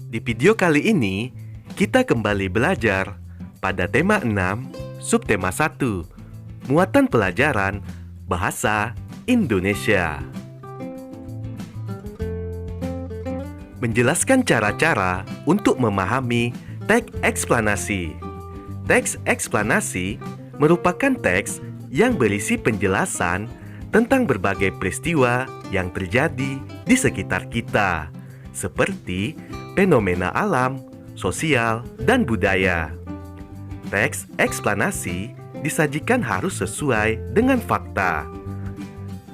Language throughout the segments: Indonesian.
Di video kali ini, kita kembali belajar pada tema 6, subtema 1, muatan pelajaran Bahasa Indonesia. Menjelaskan cara-cara untuk memahami teks eksplanasi. Teks eksplanasi merupakan teks yang berisi penjelasan tentang berbagai peristiwa yang terjadi di sekitar kita, seperti fenomena alam, sosial, dan budaya. Teks eksplanasi disajikan harus sesuai dengan fakta.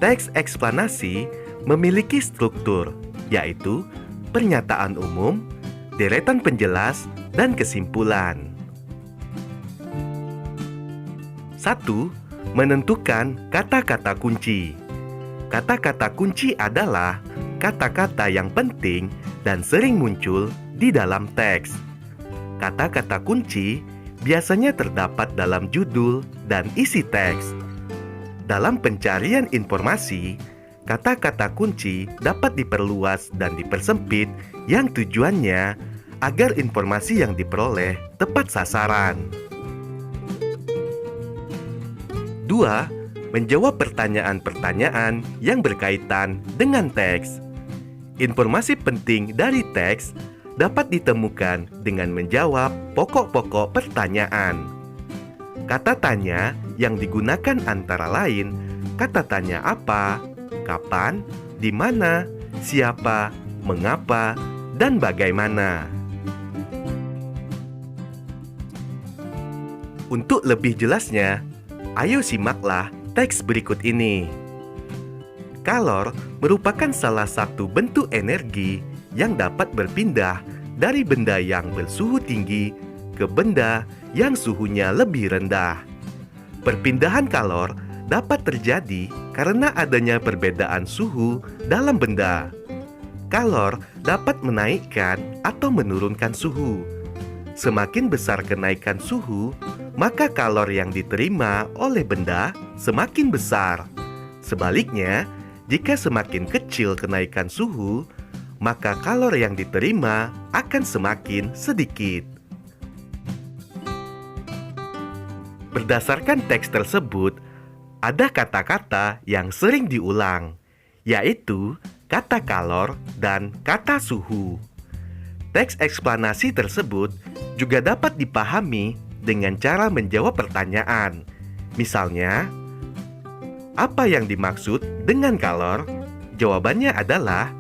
Teks eksplanasi memiliki struktur, yaitu pernyataan umum, deretan penjelas, dan kesimpulan. 1. Menentukan kata-kata kunci. Kata-kata kunci adalah kata-kata yang penting dan sering muncul di dalam teks. Kata-kata kunci biasanya terdapat dalam judul dan isi teks. Dalam pencarian informasi, kata-kata kunci dapat diperluas dan dipersempit yang tujuannya agar informasi yang diperoleh tepat sasaran. 2. Menjawab pertanyaan-pertanyaan yang berkaitan dengan teks. Informasi penting dari teks dapat ditemukan dengan menjawab pokok-pokok pertanyaan. Kata tanya yang digunakan antara lain kata tanya apa, kapan, di mana, siapa, mengapa, dan bagaimana. Untuk lebih jelasnya, ayo simaklah teks berikut ini. Kalor merupakan salah satu bentuk energi yang dapat berpindah dari benda yang bersuhu tinggi ke benda yang suhunya lebih rendah. Perpindahan kalor dapat terjadi karena adanya perbedaan suhu dalam benda. Kalor dapat menaikkan atau menurunkan suhu. Semakin besar kenaikan suhu, maka kalor yang diterima oleh benda semakin besar. Sebaliknya, jika semakin kecil kenaikan suhu, maka kalor yang diterima akan semakin sedikit. Berdasarkan teks tersebut, ada kata-kata yang sering diulang, yaitu kata kalor dan kata suhu. Teks eksplanasi tersebut juga dapat dipahami dengan cara menjawab pertanyaan. Misalnya, apa yang dimaksud dengan kalor? Jawabannya adalah,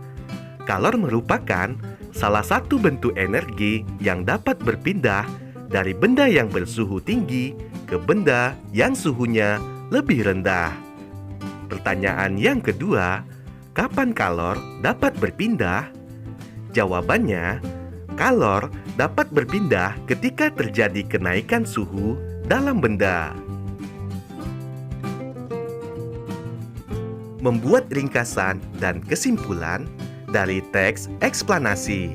kalor merupakan salah satu bentuk energi yang dapat berpindah dari benda yang bersuhu tinggi ke benda yang suhunya lebih rendah. Pertanyaan yang kedua, kapan kalor dapat berpindah? Jawabannya, kalor dapat berpindah ketika terjadi kenaikan suhu dalam benda. Membuat ringkasan dan kesimpulan dari teks eksplanasi.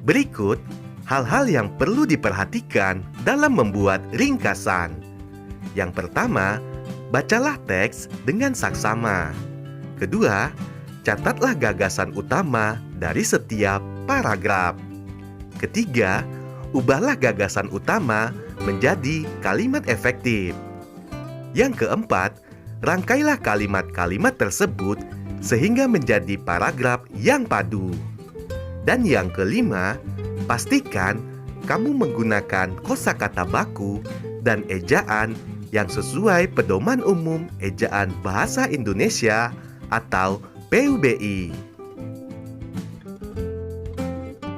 Berikut hal-hal yang perlu diperhatikan dalam membuat ringkasan. Yang pertama, bacalah teks dengan saksama. Kedua, catatlah gagasan utama dari setiap paragraf. Ketiga, ubahlah gagasan utama menjadi kalimat efektif. Yang keempat, rangkailah kalimat-kalimat tersebut sehingga menjadi paragraf yang padu. Dan yang kelima, pastikan kamu menggunakan kosakata baku dan ejaan yang sesuai Pedoman Umum Ejaan Bahasa Indonesia atau PUBI.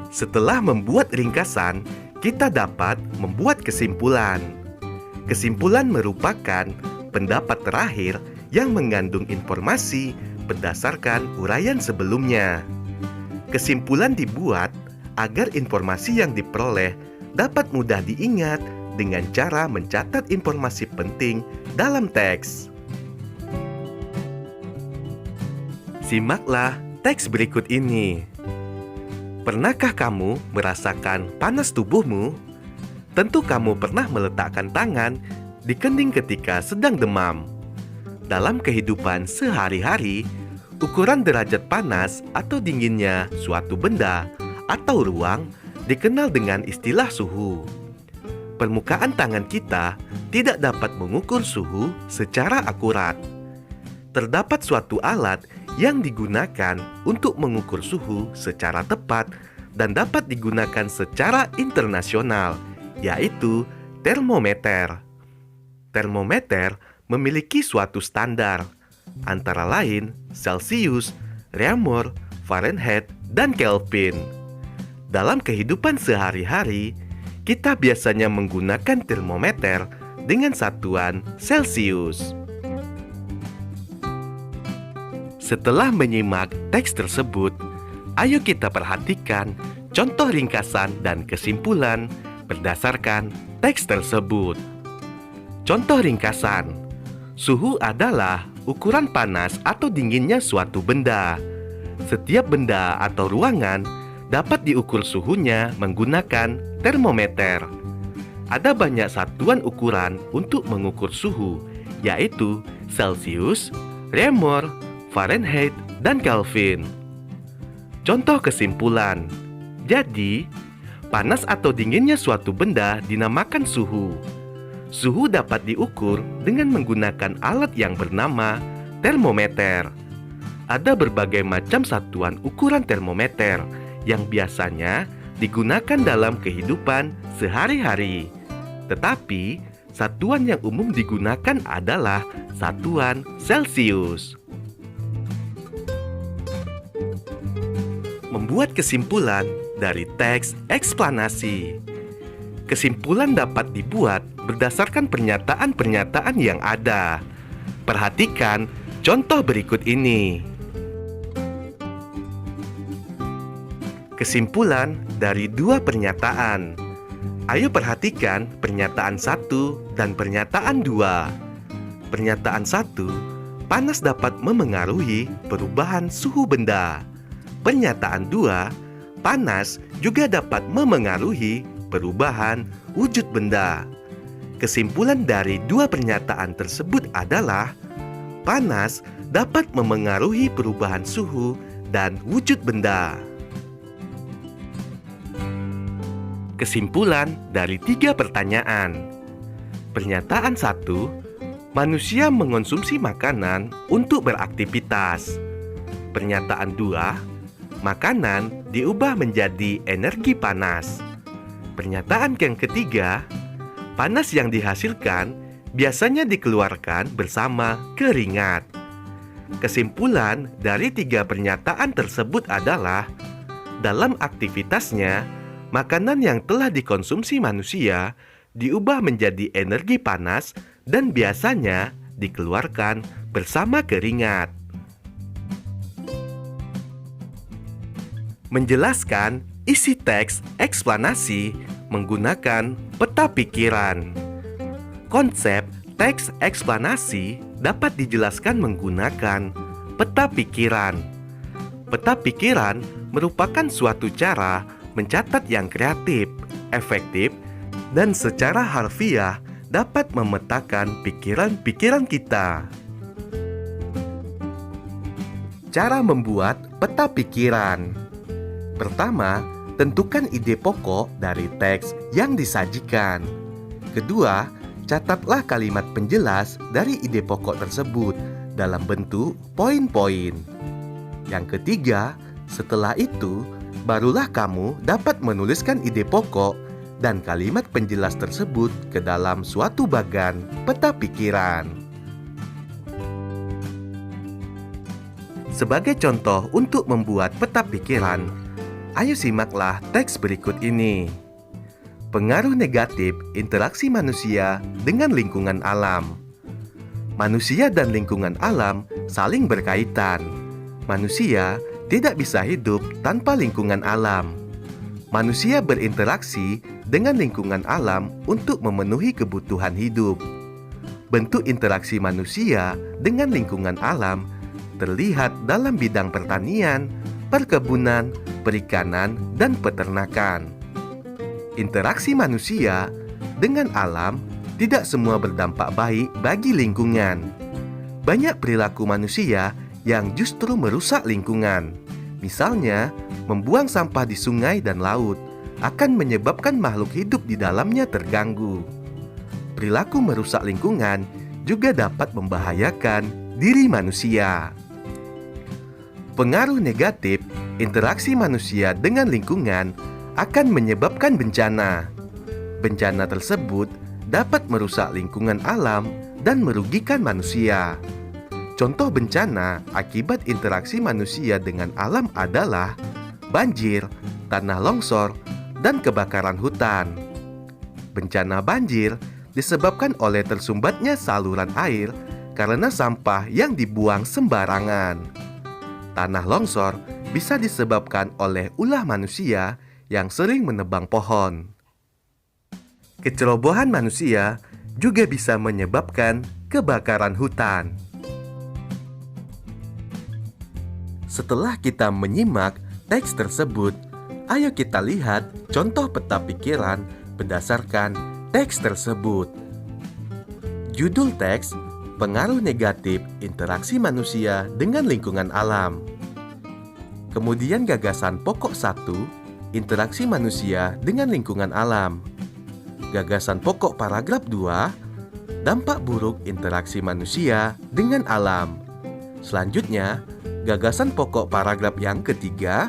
Setelah membuat ringkasan, kita dapat membuat kesimpulan. Kesimpulan merupakan pendapat terakhir yang mengandung informasi berdasarkan uraian sebelumnya. Kesimpulan dibuat agar informasi yang diperoleh dapat mudah diingat dengan cara mencatat informasi penting dalam teks. Simaklah teks berikut ini. Pernahkah kamu merasakan panas tubuhmu? Tentu kamu pernah meletakkan tangan di kening ketika sedang demam. Dalam kehidupan sehari-hari, ukuran derajat panas atau dinginnya suatu benda atau ruang dikenal dengan istilah suhu. Permukaan tangan kita tidak dapat mengukur suhu secara akurat. Terdapat suatu alat yang digunakan untuk mengukur suhu secara tepat dan dapat digunakan secara internasional, yaitu termometer. Termometer memiliki suatu standar, antara lain Celsius, Reaumur, Fahrenheit, dan Kelvin. Dalam kehidupan sehari-hari, kita biasanya menggunakan termometer dengan satuan Celsius. Setelah menyimak teks tersebut, ayo kita perhatikan contoh ringkasan dan kesimpulan berdasarkan teks tersebut. Contoh ringkasan: suhu adalah ukuran panas atau dinginnya suatu benda. Setiap benda atau ruangan dapat diukur suhunya menggunakan termometer. Ada banyak satuan ukuran untuk mengukur suhu, yaitu Celsius, Reaumur, Fahrenheit, dan Kelvin. Contoh kesimpulan: jadi, panas atau dinginnya suatu benda dinamakan suhu. Suhu dapat diukur dengan menggunakan alat yang bernama termometer. Ada berbagai macam satuan ukuran termometer yang biasanya digunakan dalam kehidupan sehari-hari. Tetapi, satuan yang umum digunakan adalah satuan Celsius. Membuat kesimpulan dari teks eksplanasi. Kesimpulan dapat dibuat berdasarkan pernyataan-pernyataan yang ada. Perhatikan contoh berikut ini. Kesimpulan dari dua pernyataan. Ayo perhatikan pernyataan 1 dan pernyataan 2. Pernyataan 1, panas dapat memengaruhi perubahan suhu benda. Pernyataan 2, panas juga dapat memengaruhi perubahan wujud benda. Kesimpulan dari dua pernyataan tersebut adalah panas dapat memengaruhi perubahan suhu dan wujud benda. Kesimpulan dari tiga pertanyaan. Pernyataan 1, manusia mengonsumsi makanan untuk beraktivitas. Pernyataan 2, makanan diubah menjadi energi panas. Pernyataan yang ketiga, panas yang dihasilkan biasanya dikeluarkan bersama keringat. Kesimpulan dari tiga pernyataan tersebut adalah, dalam aktivitasnya, makanan yang telah dikonsumsi manusia diubah menjadi energi panas dan biasanya dikeluarkan bersama keringat. Menjelaskan isi teks eksplanasi menggunakan peta pikiran. Konsep teks eksplanasi dapat dijelaskan menggunakan peta pikiran. Peta pikiran merupakan suatu cara mencatat yang kreatif, efektif, dan secara harfiah dapat memetakan pikiran-pikiran kita. Cara membuat peta pikiran. Pertama, tentukan ide pokok dari teks yang disajikan. Kedua, catatlah kalimat penjelas dari ide pokok tersebut dalam bentuk poin-poin. Yang ketiga, setelah itu, barulah kamu dapat menuliskan ide pokok dan kalimat penjelas tersebut ke dalam suatu bagan peta pikiran. Sebagai contoh untuk membuat peta pikiran, ayo simaklah teks berikut ini. Pengaruh negatif interaksi manusia dengan lingkungan alam. Manusia dan lingkungan alam saling berkaitan. Manusia tidak bisa hidup tanpa lingkungan alam. Manusia berinteraksi dengan lingkungan alam untuk memenuhi kebutuhan hidup. Bentuk interaksi manusia dengan lingkungan alam terlihat dalam bidang pertanian, perkebunan, perikanan, dan peternakan. Interaksi manusia dengan alam tidak semua berdampak baik bagi lingkungan. Banyak perilaku manusia yang justru merusak lingkungan. Misalnya, membuang sampah di sungai dan laut akan menyebabkan makhluk hidup di dalamnya terganggu. Perilaku merusak lingkungan juga dapat membahayakan diri manusia. Pengaruh negatif interaksi manusia dengan lingkungan akan menyebabkan bencana. Bencana tersebut dapat merusak lingkungan alam dan merugikan manusia. Contoh bencana akibat interaksi manusia dengan alam adalah banjir, tanah longsor, dan kebakaran hutan. Bencana banjir disebabkan oleh tersumbatnya saluran air karena sampah yang dibuang sembarangan. Tanah longsor bisa disebabkan oleh ulah manusia yang sering menebang pohon. Kecerobohan manusia juga bisa menyebabkan kebakaran hutan. Setelah kita menyimak teks tersebut, ayo kita lihat contoh peta pikiran berdasarkan teks tersebut. Judul teks: Pengaruh negatif interaksi manusia dengan lingkungan alam. Kemudian gagasan pokok 1, interaksi manusia dengan lingkungan alam. Gagasan pokok paragraf 2, dampak buruk interaksi manusia dengan alam. Selanjutnya, gagasan pokok paragraf yang ketiga,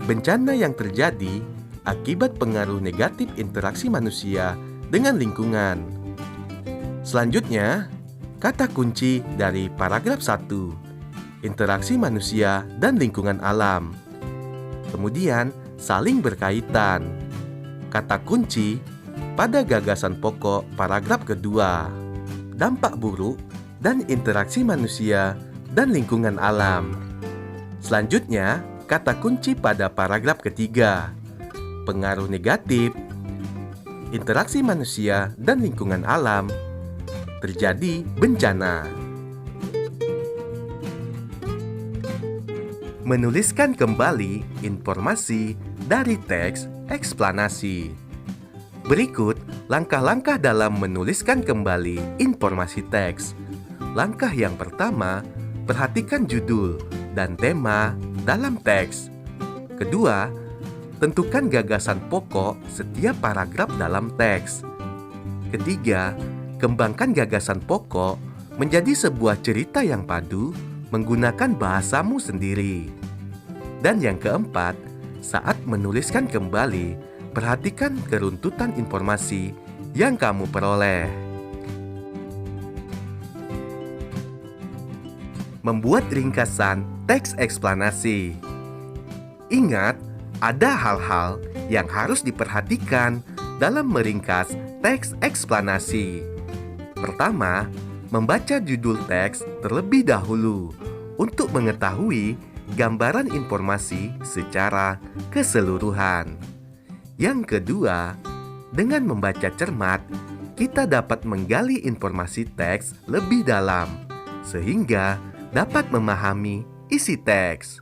bencana yang terjadi akibat pengaruh negatif interaksi manusia dengan lingkungan. Selanjutnya, kata kunci dari paragraf 1, interaksi manusia dan lingkungan alam. Kemudian, saling berkaitan. Kata kunci pada gagasan pokok paragraf kedua, dampak buruk dan interaksi manusia dan lingkungan alam. Selanjutnya, kata kunci pada paragraf ketiga, pengaruh negatif interaksi manusia dan lingkungan alam, terjadi bencana. Menuliskan kembali informasi dari teks eksplanasi. Berikut langkah-langkah dalam menuliskan kembali informasi teks. Langkah yang pertama, perhatikan judul dan tema dalam teks. Kedua, tentukan gagasan pokok setiap paragraf dalam teks. Ketiga, kembangkan gagasan pokok menjadi sebuah cerita yang padu menggunakan bahasamu sendiri. Dan yang keempat, saat menuliskan kembali, perhatikan keruntutan informasi yang kamu peroleh. Membuat ringkasan teks eksplanasi. Ingat, ada hal-hal yang harus diperhatikan dalam meringkas teks eksplanasi. Pertama, membaca judul teks terlebih dahulu untuk mengetahui gambaran informasi secara keseluruhan. Yang kedua, dengan membaca cermat, kita dapat menggali informasi teks lebih dalam, sehingga dapat memahami isi teks.